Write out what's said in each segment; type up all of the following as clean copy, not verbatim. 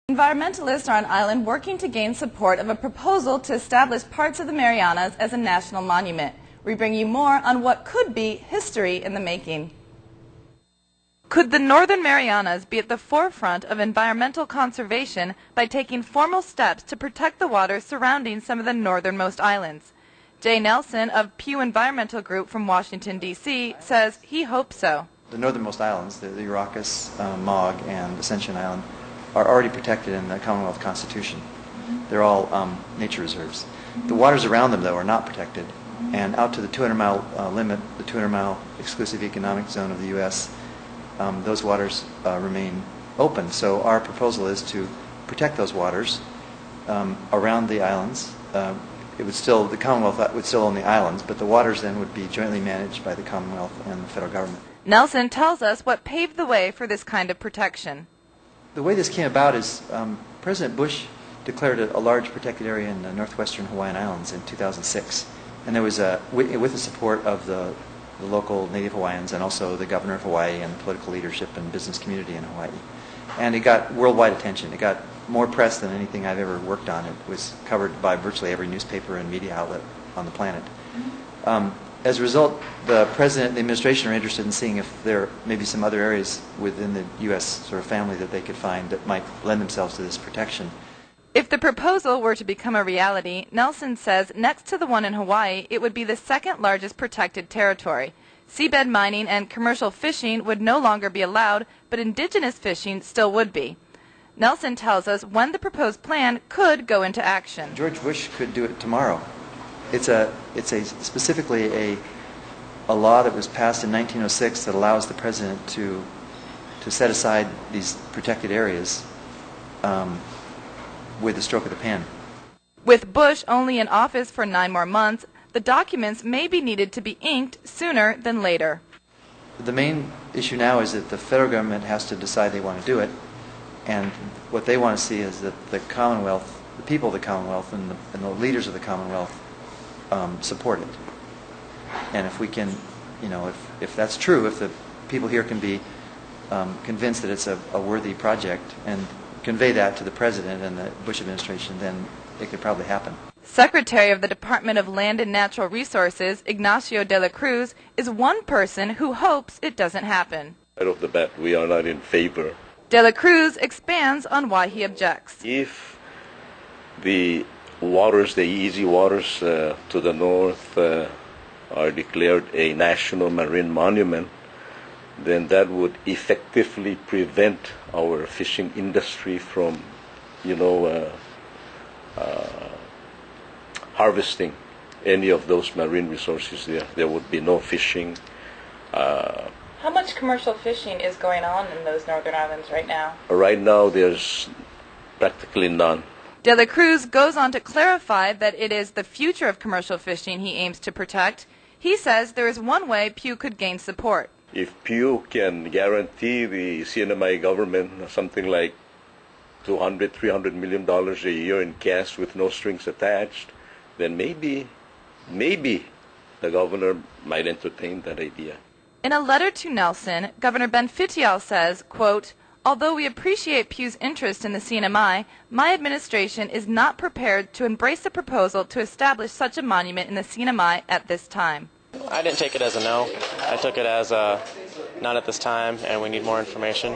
Environmentalists are on island working to gain support of a proposal to establish parts of the Marianas as a national monument. We bring you more on what could be history in the making. Could the Northern Marianas be at the forefront of environmental conservation by taking formal steps to protect the waters surrounding some of the northernmost islands? Jay Nelson of Pew Environmental Group from Washington, D.C. says he hopes so. The northernmost islands, the Euracus, Mog, and Ascension Island, are already protected in the Commonwealth Constitution. They're all nature reserves. The waters around them, though, are not protected, and out to the 200-mile limit, the 200-mile exclusive economic zone of the U.S., those waters remain open. So our proposal is to protect those waters around the islands. The Commonwealth would still own the islands, but the waters then would be jointly managed by the Commonwealth and the federal government. Nelson tells us what paved the way for this kind of protection. The way this came about is President Bush declared a large protected area in the northwestern Hawaiian Islands in 2006. And there was, with the support of the local Native Hawaiians and also the governor of Hawaii and the political leadership and business community in Hawaii. And it got worldwide attention. It got more press than anything I've ever worked on. It was covered by virtually every newspaper and media outlet on the planet. As a result, the president and the administration are interested in seeing if there may be some other areas within the U.S. sort of family that they could find that might lend themselves to this protection. If the proposal were to become a reality, Nelson says next to the one in Hawaii, it would be the second largest protected territory. Seabed mining and commercial fishing would no longer be allowed, but indigenous fishing still would be. Nelson tells us when the proposed plan could go into action. George Bush could do it tomorrow. It's specifically a law that was passed in 1906 that allows the president to set aside these protected areas with the stroke of the pen. With Bush only in office for 9 more months, the documents may be needed to be inked sooner than later. The main issue now is that the federal government has to decide they want to do it, and what they want to see is that the Commonwealth, the people of the Commonwealth, and the leaders of the Commonwealth support it. And if we can, if that's true, if the people here can be convinced that it's a worthy project and convey that to the president and the Bush administration, then it could probably happen. Secretary of the Department of Land and Natural Resources, Ignacio de la Cruz, is one person who hopes it doesn't happen. Right off the bat, we are not in favor. De la Cruz expands on why he objects. If the waters, the easy waters to the north are declared a national marine monument, then that would effectively prevent our fishing industry from, harvesting any of those marine resources there. There would be no fishing. How much commercial fishing is going on in those northern islands right now? Right now, there's practically none. De la Cruz goes on to clarify that it is the future of commercial fishing he aims to protect. He says there is one way Pew could gain support. If Pew can guarantee the CNMI government something like $200, $300 million a year in cash with no strings attached, then maybe the governor might entertain that idea. In a letter to Nelson, Governor Ben Fitial says, quote, "Although we appreciate Pew's interest in the CNMI, my administration is not prepared to embrace the proposal to establish such a monument in the CNMI at this time." I didn't take it as a no. I took it as a not at this time, and we need more information.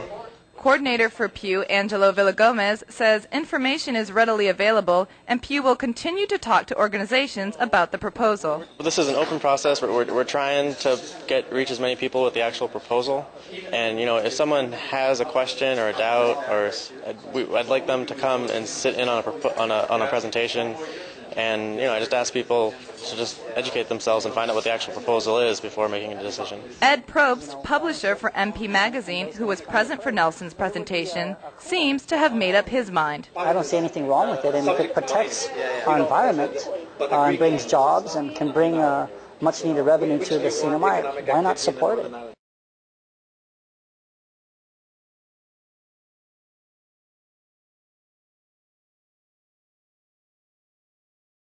Coordinator for Pew, Angelo Villagomez, says information is readily available and Pew will continue to talk to organizations about the proposal. This is an open process. We're trying to reach as many people with the actual proposal. And, if someone has a question or a doubt, I'd like them to come and sit in on a presentation. And, I just ask people to just educate themselves and find out what the actual proposal is before making a decision. Ed Probst, publisher for MP Magazine, who was present for Nelson's presentation, seems to have made up his mind. I don't see anything wrong with it, and if it protects our environment and brings jobs and can bring much-needed revenue to the CNMI, why not support it?